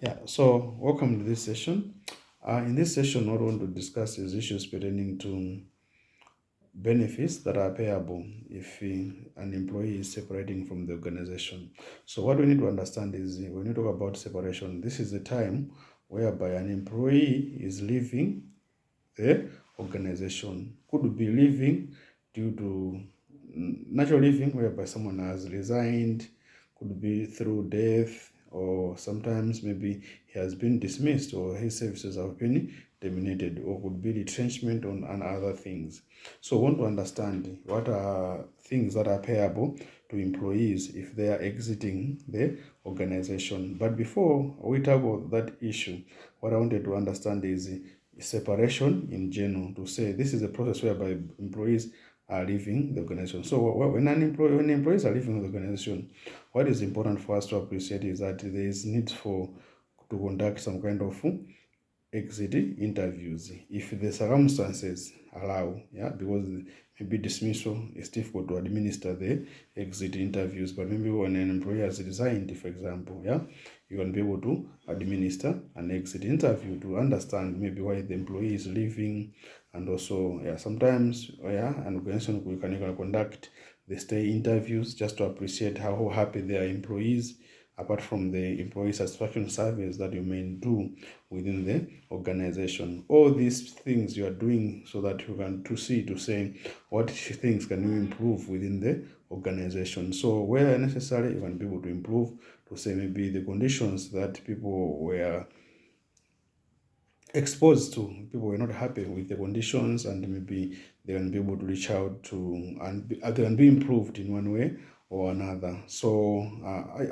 Yeah, so welcome to this session. In this session, what we want to discuss is issues pertaining to benefits that are payable if an employee is separating from the organization. So, what we need to understand is when you talk about separation, this is the time whereby an employee is leaving the organization. Could be leaving due to natural leaving, whereby someone has resigned, could be through death, or sometimes maybe he has been dismissed or his services have been terminated, or could be retrenchment on and other things. So, we want to understand what are things that are payable to employees if they are exiting the organization. But before we talk about that issue, what I wanted to understand is separation in general, to say this is a process whereby employees are leaving the organization. So when employees are leaving the organization, what is important for us to appreciate is that there is need for to conduct some kind of exit interviews if the circumstances allow, because maybe dismissal is difficult to administer the exit interviews, but maybe when an employee has resigned, for example, you can be able to administer an exit interview to understand maybe why the employee is leaving. And also, sometimes, an organization can even conduct the stay interviews just to appreciate how happy their employees, apart from the employee satisfaction surveys that you may do within the organization. All these things you are doing so that you can to say what things can you improve within the organization. So where necessary, you can be able to improve, to say maybe the conditions that people were exposed to, people were not happy with the conditions, and maybe they can be able to reach out to, and they can be improved in one way or another. So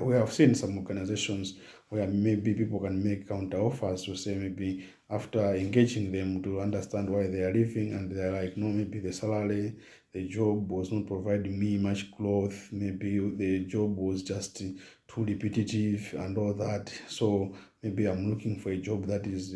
we have seen some organizations where maybe people can make counter offers to say maybe after engaging them to understand why they are leaving, and they're like, no, maybe the salary, the job was not providing me much growth, maybe the job was just too repetitive and all that. So maybe I'm looking for a job that is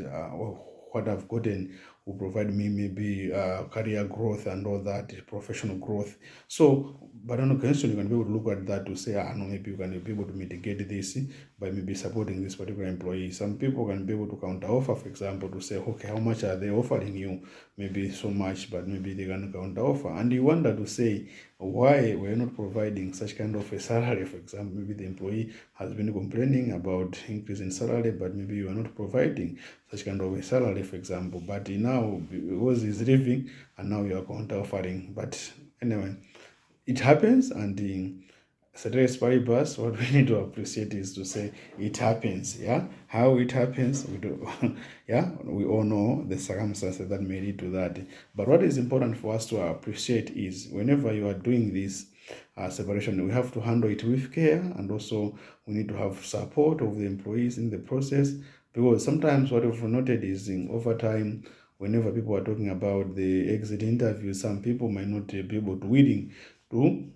what I've gotten will provide me maybe career growth and all that, professional growth. So, but on occasion, you can be able to look at that to say, no, maybe you can be able to mitigate this by maybe supporting this particular employee. Some people can be able to counter offer, for example, to say, okay, how much are they offering you? Maybe so much, but maybe they can counter offer. And you wonder to say, why we're not providing such kind of a salary. For example, maybe the employee has been complaining about increase in salary, but maybe you are not providing such kind of a salary, for example. But now, because he's leaving, and now you are counter offering. But anyway, it happens, and ceteris paribus, what we need to appreciate is to say it happens. How it happens, we do. We all know the circumstances that may lead to that. But what is important for us to appreciate is whenever you are doing this separation, we have to handle it with care, and also we need to have support of the employees in the process, because sometimes what we've noted is over time, whenever people are talking about the exit interview, some people might not be able to willing to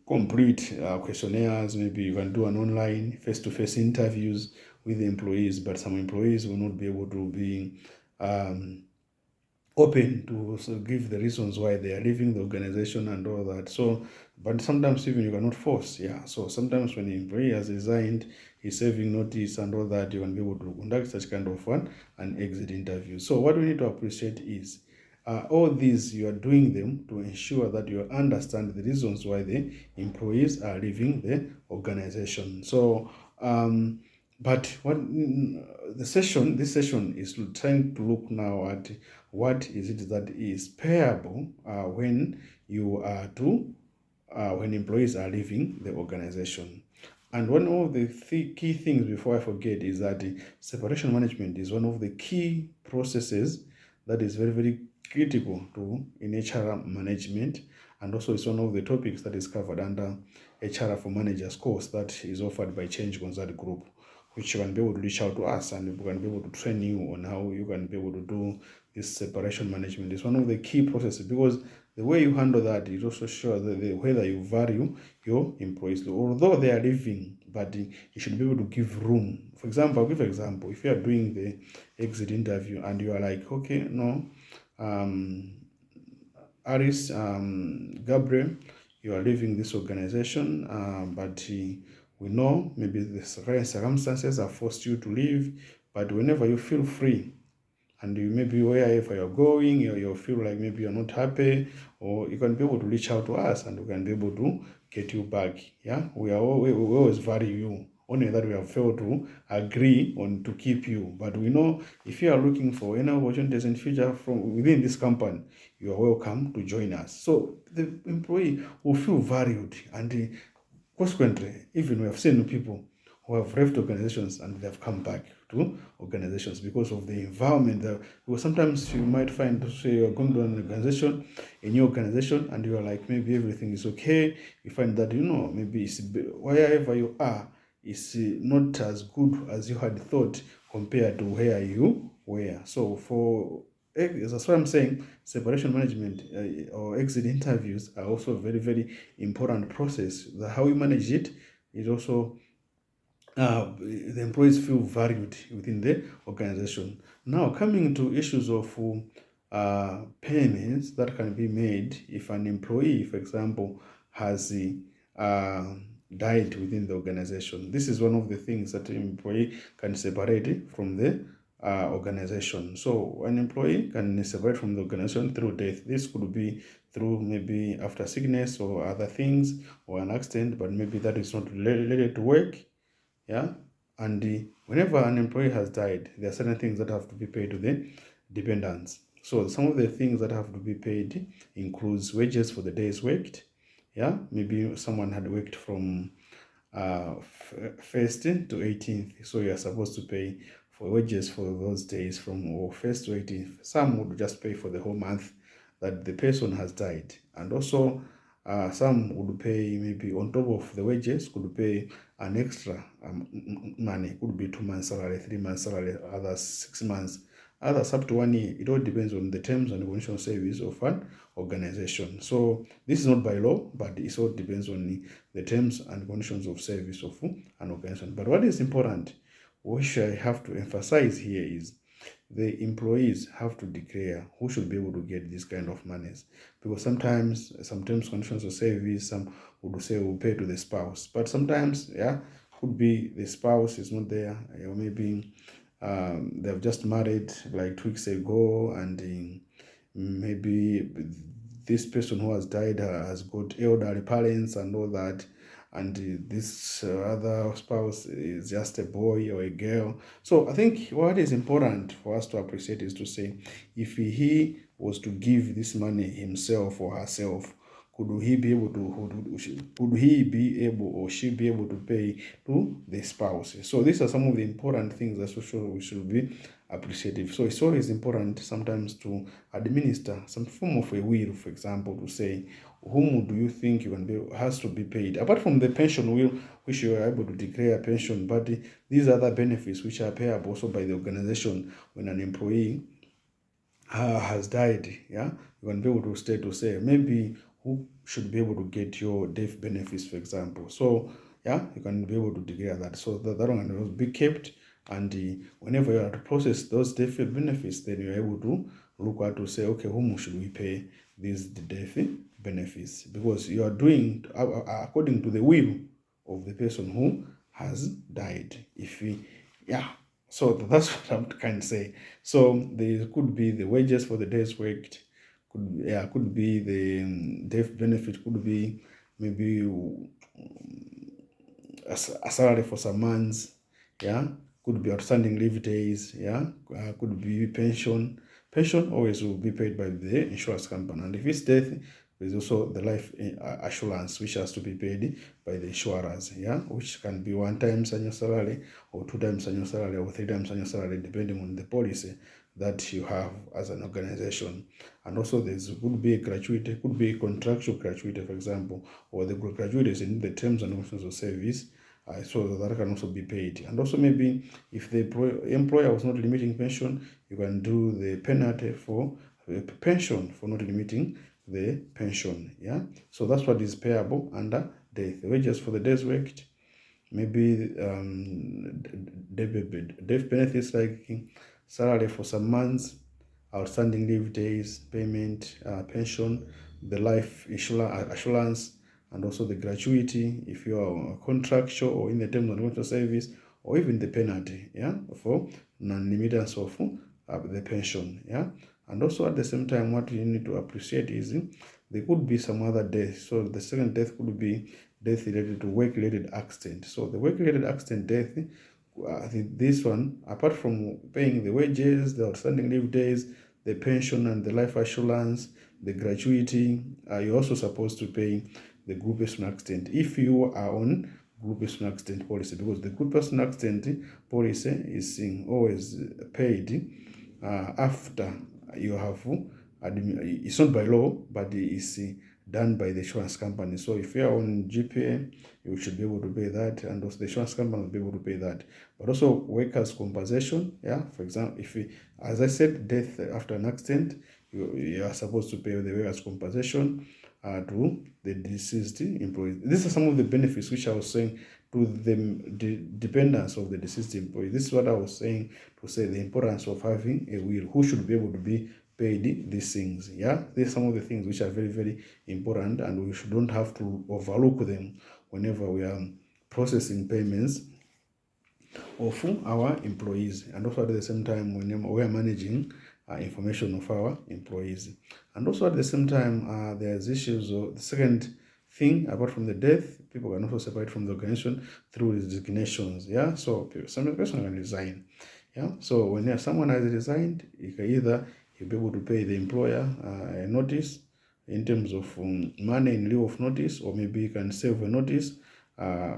complete questionnaires. Maybe you can do an online face-to-face interviews with the employees, but some employees will not be able to be open to also give the reasons why they are leaving the organization and all that. So, but sometimes even you cannot force. So sometimes when the employee has resigned, he's serving notice and all that, you can be able to conduct such kind of an exit interview. So what we need to appreciate is all these you are doing them to ensure that you understand the reasons why the employees are leaving the organization. So but what this session is trying to look now at what is it that is payable when you are to when employees are leaving the organization. And one of the key things, before I forget, is that separation management is one of the key processes that is very, very critical to in HR management, and also it's one of the topics that is covered under HR for Managers course that is offered by Change Consult Group, which you can be able to reach out to us, and we can be able to train you on how you can be able to do this separation management. Is one of the key processes, because the way you handle that, it also shows whether you value your employees, although they are leaving, but you should be able to give room. For example, I'll give an example. If you are doing the exit interview and you are like, okay, no, Aris, Gabriel, you are leaving this organization, but We know maybe the current circumstances have forced you to leave, but whenever you feel free, and you maybe wherever you're going, you feel like maybe you're not happy, or you can be able to reach out to us and we can be able to get you back. Yeah, we always value you. Only that we have failed to agree on to keep you. But we know if you are looking for any opportunities in future from within this company, you are welcome to join us. So the employee will feel valued, and consequently, even we have seen people who have left organizations and they have come back to organizations because of the environment. Because sometimes you might find, say, you're going to an organization, a new organization, and you're like, maybe everything is okay. You find that, maybe wherever you are is not as good as you had thought compared to where you were. So that's what I'm saying. Separation management or exit interviews are also a very, very important process. How we manage it is also the employees feel valued within the organization. Now, coming to issues of payments that can be made if an employee, for example, has uh, died within the organization. This is one of the things that an employee can separate from the organization. So an employee can separate from the organization through death. This could be through maybe after sickness or other things or an accident, but maybe that is not related to work. Yeah, and whenever an employee has died, there are certain things that have to be paid to the dependents. So some of the things that have to be paid includes wages for the days worked. Yeah, maybe someone had worked from 1st to 18th, so you are supposed to pay for wages for those days from 1st to 18th. Some would just pay for the whole month that the person has died, and also some would pay maybe on top of the wages, could pay an extra money, could be 2 months salary, 3 months salary, others 6 months, others up to 1 year. It all depends on the terms and conditions of service of an organization. So this is not by law, but it all depends on the terms and conditions of service of an organization. But what is important, which I have to emphasize here, is the employees have to declare who should be able to get this kind of monies, because sometimes conditions of service, some would say will pay to the spouse, but sometimes, yeah, could be the spouse is not there, or maybe they've just married like 2 weeks ago, and maybe this person who has died has got elderly parents and all that, and this other spouse is just a boy or a girl. So I think what is important for us to appreciate is to say, if he was to give this money himself or herself, could he be able to, could he be able or she be able to pay to the spouse? So these are some of the important things that we should be appreciative. So it's always important sometimes to administer some form of a will, for example, to say whom do you think you can be has to be paid, apart from the pension will, which you are able to declare a pension, but these other benefits which are payable also by the organization when an employee has died. Yeah, you can be able to stay to say maybe who should be able to get your death benefits, for example. So yeah, you can be able to declare that, so that one will be kept, and whenever you are to process those death benefits, then you're able to look at to say, okay, whom should we pay these death benefits, because you are doing according to the will of the person who has died. If we, yeah, so that's what I'm trying to say. So there could be the wages for the days worked, could be the death benefit, could be maybe a salary for some months, yeah, could be outstanding leave days, yeah, could be pension. Pension always will be paid by the insurance company, and if it's death, there's also the life assurance, which has to be paid by the insurers, yeah, which can be 1 time annual salary, or 2 times annual salary, or 3 times annual salary, depending on the policy that you have as an organization. And also there's could be a gratuity, could be a contractual gratuity, for example, or the gratuity is in the terms and conditions of service, so that can also be paid. And also maybe if the employer was not limiting pension, you can do the penalty for pension for not limiting the pension. Yeah, so that's what is payable under death. Wages for the days worked, maybe death benefits like salary for some months, outstanding leave days, payment, pension, the life assurance, and also the gratuity if you are contractual or in the terms and conditions of service, or even the penalty, for non-remittance of the pension, And also at the same time, what you need to appreciate is there could be some other death. So the second death could be death related to work-related accident. So the work-related accident death, this one, apart from paying the wages, the outstanding leave days, the pension and the life assurance, the gratuity, you're also supposed to pay the group personal accident if you are on group personal accident policy, because the group personal accident policy is always paid after you have it's not by law, but it's done by the insurance company. So if you are on GPA, you should be able to pay that, and also the insurance company will be able to pay that. But also workers' compensation, for example, if as I said, death after an accident, you are supposed to pay the workers' compensation to the deceased employees. These are some of the benefits which I was saying to the dependents of the deceased employee. This is what I was saying, to say the importance of having a will. Who should be able to be paid these things? These are some of the things which are very, very important, and we shouldn't have to overlook them whenever we are processing payments of our employees, and also at the same time when we are managing information of our employees. And also at the same time, there's issues of the second thing, apart from the death, people can also separate from the organization through resignations. So some person can resign. So when someone has resigned, you can either you'll be able to pay the employer a notice in terms of money in lieu of notice, or maybe you can save a notice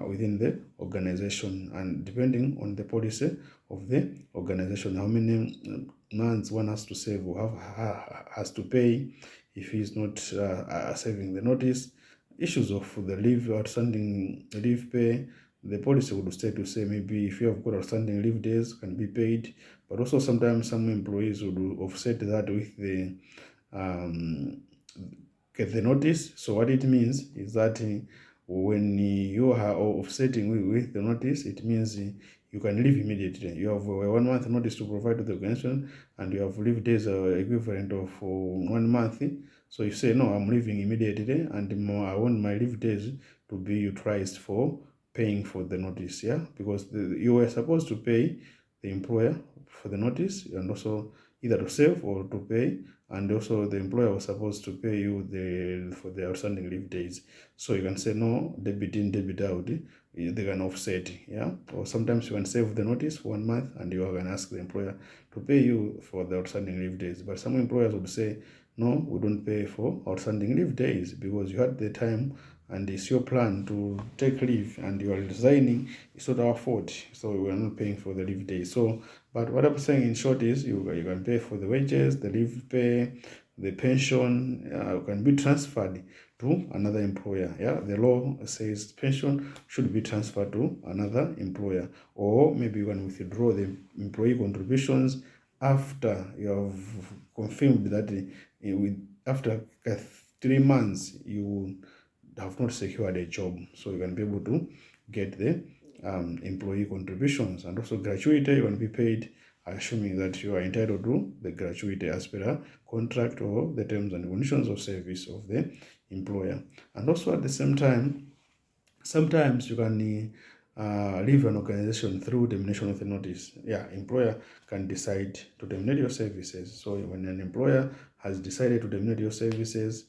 within the organization, and depending on the policy of the organization, how many months one has to save or has to pay if he's not saving the notice. Issues of the leave, outstanding leave pay, the policy would stay to say maybe if you have got outstanding leave days can be paid, but also sometimes some employees would offset that with the get the notice. So what it means is that when you are offsetting with the notice, it means you can leave immediately. You have a 1 month notice to provide to the organization, and you have leave days equivalent of 1 month. So you say, no, I'm leaving immediately, and I want my leave days to be utilized for paying for the notice, because you were supposed to pay the employer for the notice, and also either to save or to pay, and also the employer was supposed to pay you for the outstanding leave days. So you can say no, debit in, debit out. They can offset, or sometimes you can save the notice for 1 month, and you can ask the employer to pay you for the outstanding leave days. But some employers would say, no, we don't pay for outstanding leave days because you had the time and it's your plan to take leave and you are resigning. It's not our fault, so we are not paying for the leave days. So, but what I'm saying in short is you can pay for the wages, the leave pay, the pension can be transferred to another employer. The law says pension should be transferred to another employer, or maybe you can withdraw the employee contributions after you have confirmed that after 3 months you have not secured a job, so you can be able to get the employee contributions. And also gratuity, you can be paid assuming that you are entitled to the gratuity as per a contract or the terms and conditions of service of the employer. And also at the same time, sometimes you can leave an organization through termination of a notice. Employer can decide to terminate your services. So when an employer has decided to terminate your services,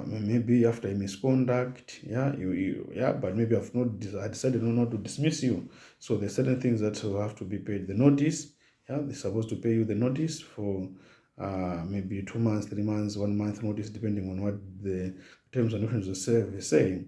maybe after a misconduct, but maybe I've not decided not to dismiss you. So there's certain things that will have to be paid. The notice, they're supposed to pay you the notice for maybe 2 months, 3 months, 1 month notice, depending on what the terms and conditions of service say.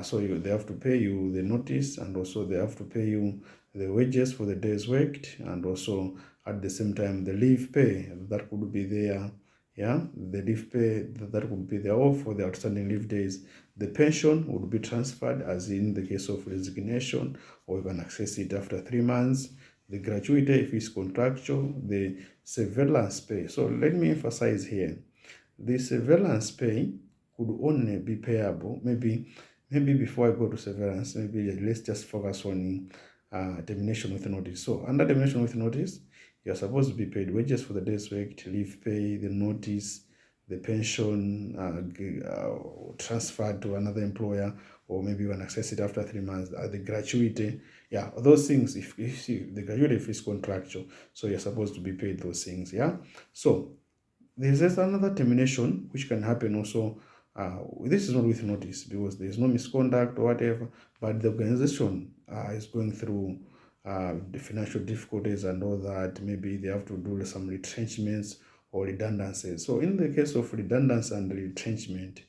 So they have to pay you the notice, and also they have to pay you the wages for the days worked, and also at the same time the leave pay that could be there. The leave pay that would be there, or for the outstanding leave days. The pension would be transferred as in the case of resignation, or you can access it after 3 months. The gratuity if it's contractual, the severance pay. So let me emphasize here, the severance pay could only be payable, maybe before I go to severance, maybe let's just focus on termination with notice. So under termination with notice, you're supposed to be paid wages for the days worked, leave pay, the notice, the pension transferred to another employer, or maybe you can access it after 3 months, the gratuity. Yeah, those things, if the gratuity, if it's contractual, so you're supposed to be paid those things. Yeah, so there's just another termination which can happen also. This is not with notice because there's no misconduct or whatever, but the organization is going through the financial difficulties and all that. Maybe they have to do some retrenchments or redundancies. So in the case of redundancy and retrenchment,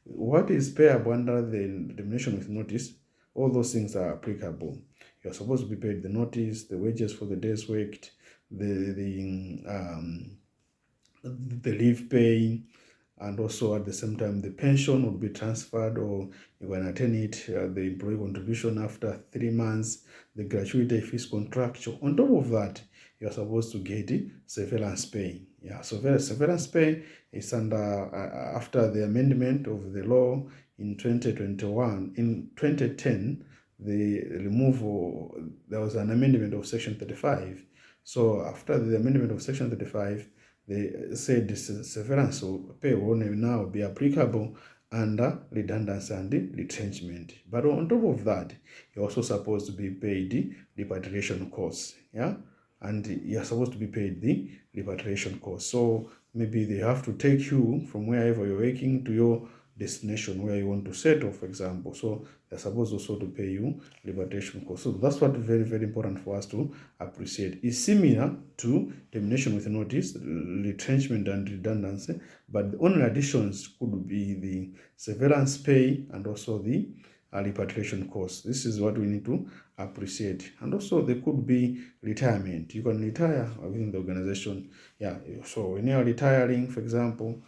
what is payable under the termination with notice, all those things are applicable. You're supposed to be paid the notice, the wages for the days worked, the leave pay, and also at the same time the pension would be transferred, or you can attain it, the employee contribution after 3 months, the gratuity if it's contractual. On top of that, you're supposed to get severance pay. Yeah, so severance pay is under after the amendment of the law in 2021. In 2010, the removal, there was an amendment of section 35. So after the amendment of section 35, they said this severance pay will now be applicable under redundancy and retrenchment. But on top of that, you're also supposed to be paid repatriation costs. Yeah, and you're supposed to be paid the repatriation costs. So maybe they have to take you from wherever you're working to your destination where you want to settle, for example. So they're supposed also to pay you repatriation costs. So that's what very, very important for us to appreciate. It's similar to termination with notice, retrenchment and redundancy, but the only additions could be the severance pay and also the repatriation costs. This is what we need to appreciate. And also there could be retirement. You can retire within the organization. Yeah, so when you're retiring, for example,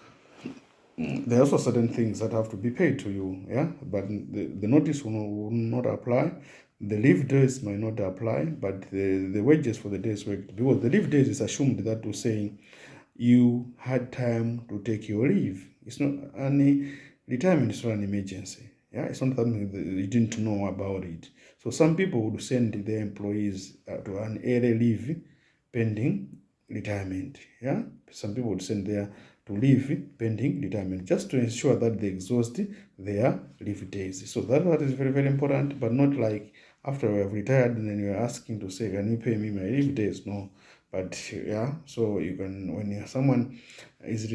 there are also certain things that have to be paid to you, yeah, but the notice will not apply. The leave days might not apply, but the wages for the days worked, because the leave days is assumed that to say you had time to take your leave. It's not any retirement is not an emergency. Yeah, it's not something that you didn't know about it. So some people would send their employees to an early leave pending retirement. Yeah, some people would send their to leave pending retirement just to ensure that they exhaust their leave days. So that is very, very important, but not like after we have retired and then you're asking to say, can you pay me my leave days? No. But yeah, so you can, when someone has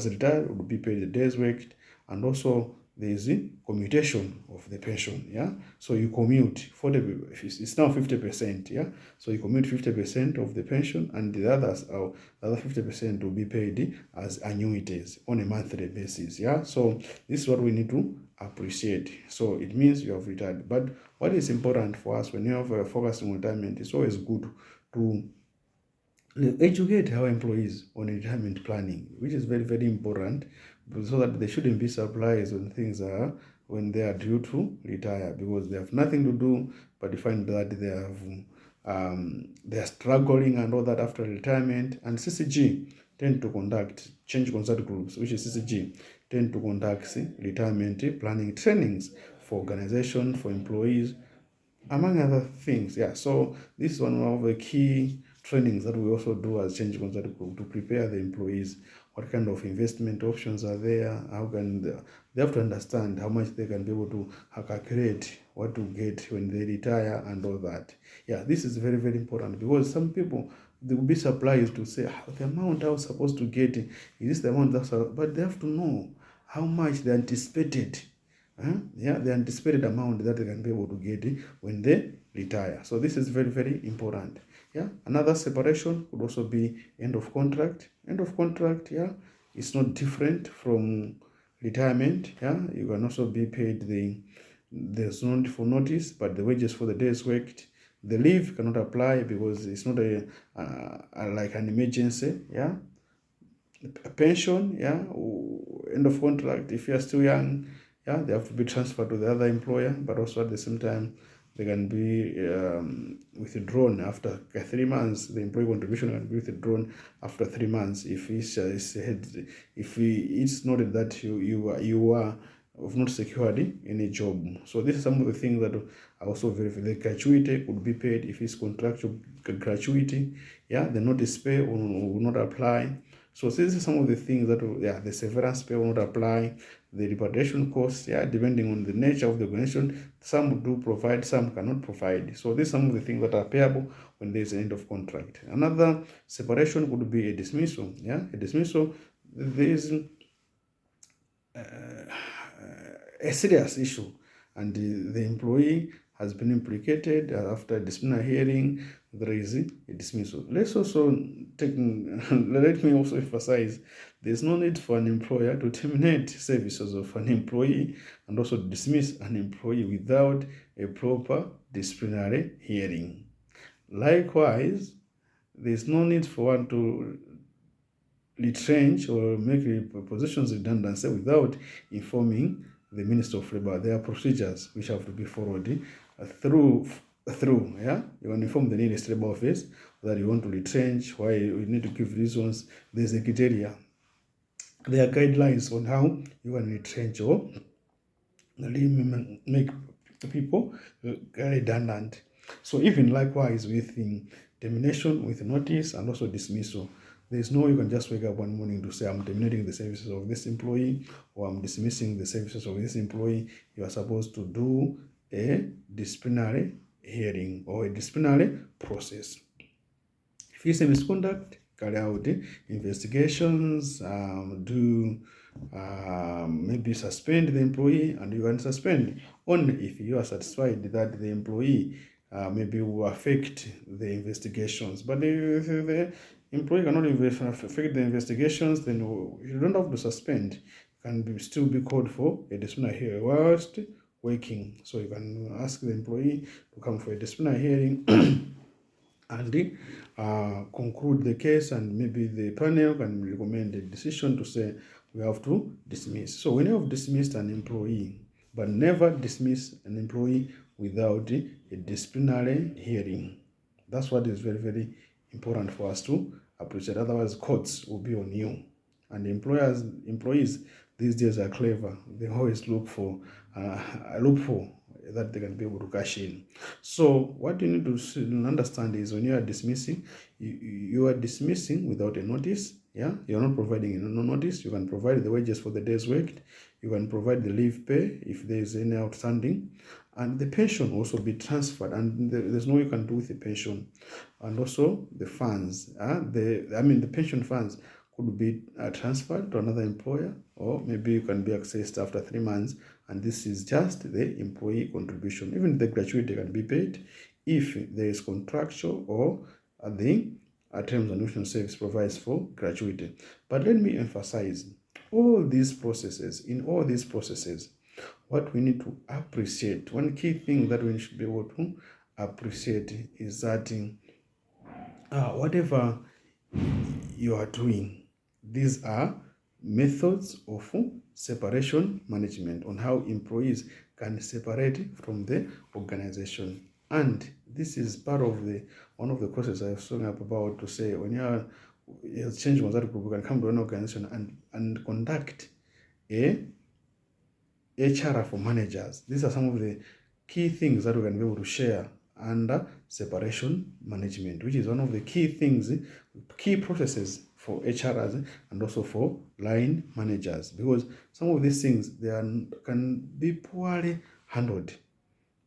retired, would be paid the days worked, and also there is the commutation of the pension. Yeah, so you commute 40. It's now 50%. Yeah, so you commute 50% of the pension, and the other 50% will be paid as annuities on a monthly basis. Yeah, so this is what we need to appreciate. So it means you have retired. But what is important for us when you have a focus on retirement, it's always good to educate our employees on retirement planning, which is very, very important, so that they shouldn't be surprised when things are when they are due to retire, because they have nothing to do but to find that they are struggling and all that after retirement. And CCG tend to conduct change concert groups, which is CCG tend to conduct retirement planning trainings for organization, for employees, among other things. Yeah, so this is one of the key trainings that we also do as Change Concert Group to prepare the employees. What kind of investment options are there? How can they have to understand how much they can be able to calculate what to get when they retire and all that. Yeah, this is very, very important, because some people, they will be surprised to say, the amount I was supposed to get is this the amount that's, but they have to know how much they anticipated. Yeah, the anticipated amount that they can be able to get when they retire. So this is very, very important. Yeah, another separation could also be end of contract. End of contract, yeah, it's not different from retirement. Yeah, you can also be paid there's no need for notice, but the wages for the days worked. The leave cannot apply because it's not like an emergency. Yeah, a pension, yeah, end of contract, if you're still young, yeah, they have to be transferred to the other employer, but also at the same time they can be withdrawn after 3 months. The employee contribution can be withdrawn after 3 months if it's noted that you are have not secured any job. So this is some of the things that are also very, the gratuity could be paid if it's contractual gratuity. Yeah, the notice pay will not apply. So these are some of the things that the severance pay will not apply, the repatriation costs, depending on the nature of the organization, some do provide, some cannot provide. So these are some of the things that are payable when there is an end of contract. Another separation could be a dismissal. A dismissal, there is a serious issue, and the employee has been implicated. After a disciplinary hearing, there is a dismissal. Let me also emphasize, there's no need for an employer to terminate services of an employee and also dismiss an employee without a proper disciplinary hearing. Likewise, there's no need for one to retrench or make positions redundancy without informing the Minister of Labor. There are procedures which have to be followed through. You can inform the nearest labor office that you want to retrench, why you need to give reasons. There's a criteria. There are guidelines on how you can retrench or make people redundant. So even likewise with termination, with notice, and also dismissal, there's no you can just wake up one morning to say, I'm terminating the services of this employee, or I'm dismissing the services of this employee. You are supposed to do a disciplinary hearing or a disciplinary process. If it's a misconduct, carry out investigations, maybe suspend the employee, and you can suspend only if you are satisfied that the employee maybe will affect the investigations. But if the employee cannot affect the investigations, then you don't have to suspend. You can still be called for a disciplinary hearing whilst working. So you can ask the employee to come for a disciplinary hearing and conclude the case, and maybe the panel can recommend a decision to say we have to dismiss. So when you have dismissed an employee, but never dismiss an employee without a disciplinary hearing. That's what is very, very important for us to appreciate. Otherwise, courts will be on you. And employees these days are clever. They always look for that they can be able to cash in. So what you need to understand is when you are dismissing, you are dismissing without a notice. You're not providing no notice. You can provide the wages for the days worked. You can provide the leave pay if there is any outstanding, and the pension will also be transferred. And there's no you can do with the pension, and also the funds. The pension funds could be transferred to another employer, or maybe you can be accessed after 3 months, and this is just the employee contribution. Even the gratuity can be paid if there is contractual or the terms and conditions service provides for gratuity. But let me emphasize, in all these processes, what we need to appreciate, one key thing that we should be able to appreciate is that whatever you are doing, these are methods of separation management on how employees can separate from the organization. And this is part of one of the courses I was talking about, to say when you are change group, you can come to an organization and conduct a HR for managers. These are some of the key things that we can be able to share under separation management, which is one of the key processes for HRs and also for line managers, because some of these things can be poorly handled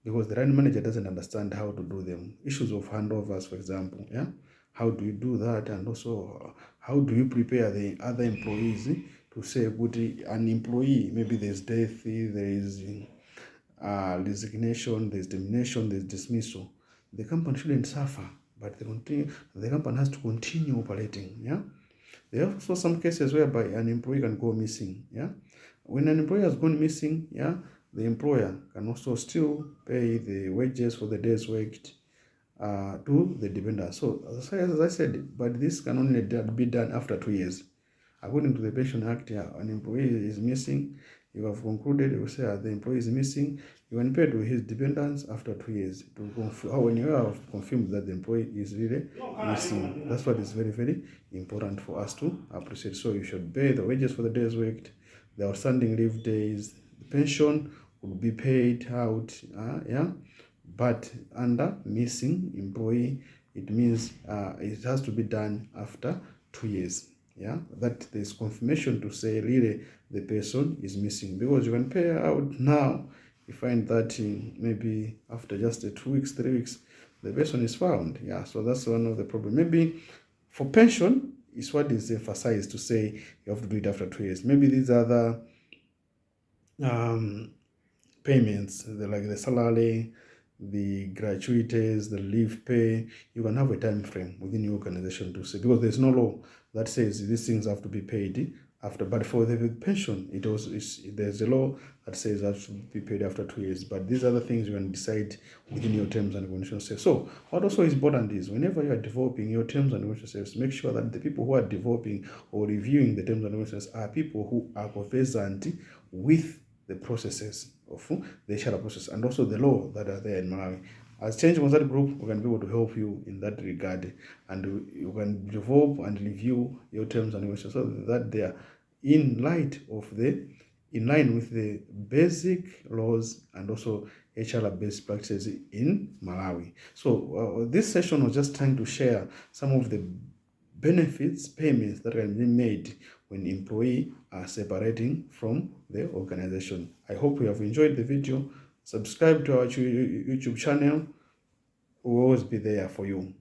because the line manager doesn't understand how to do them. Issues of handovers, for example, how do you do that, and also how do you prepare the other employees to say, an employee, maybe there's death, there is resignation, there's termination, there's dismissal. The company shouldn't suffer, but the company has to continue operating. There are also some cases whereby an employee can go missing. When an employee has gone missing, the employer can also still pay the wages for the days worked to the dependent. So as I said, but this can only be done after 2 years. According to the Pension Act, an employee is missing, you have concluded, you say the employee is missing, you can pay to his dependents after 2 years when you have confirmed that the employee is really missing. That's what is very, very important for us to appreciate. So you should pay the wages for the days worked, the outstanding leave days, the pension will be paid out, but under missing employee, it means it has to be done after 2 years. yeah, that there's confirmation to say really the person is missing, because you can pay out now, you find that maybe after just 2 weeks, 3 weeks, the person is found. Yeah, so that's one of the problem. Maybe for pension is what is emphasized to say you have to do it after 2 years. Maybe these other payments, like the salary, the gratuities, the leave pay, you can have a time frame within your organization to say, because there's no law that says these things have to be paid after. But for the pension, there's a law that says that should be paid after 2 years. But these other things you can decide within your terms and conditions. So what also is important is whenever you are developing your terms and conditions, make sure that the people who are developing or reviewing the terms and conditions are people who are conversant with the processes of the HR process and also the law that are there in Malawi. As Change Consulting Group, we can be able to help you in that regard, and you can develop and review your terms and conditions so that they are in line with the basic laws and also HR based practices in Malawi. So this session was just trying to share some of the benefits, payments that can be made when employees are separating from the organization. I hope you have enjoyed the video. Subscribe to our YouTube channel. We'll always be there for you.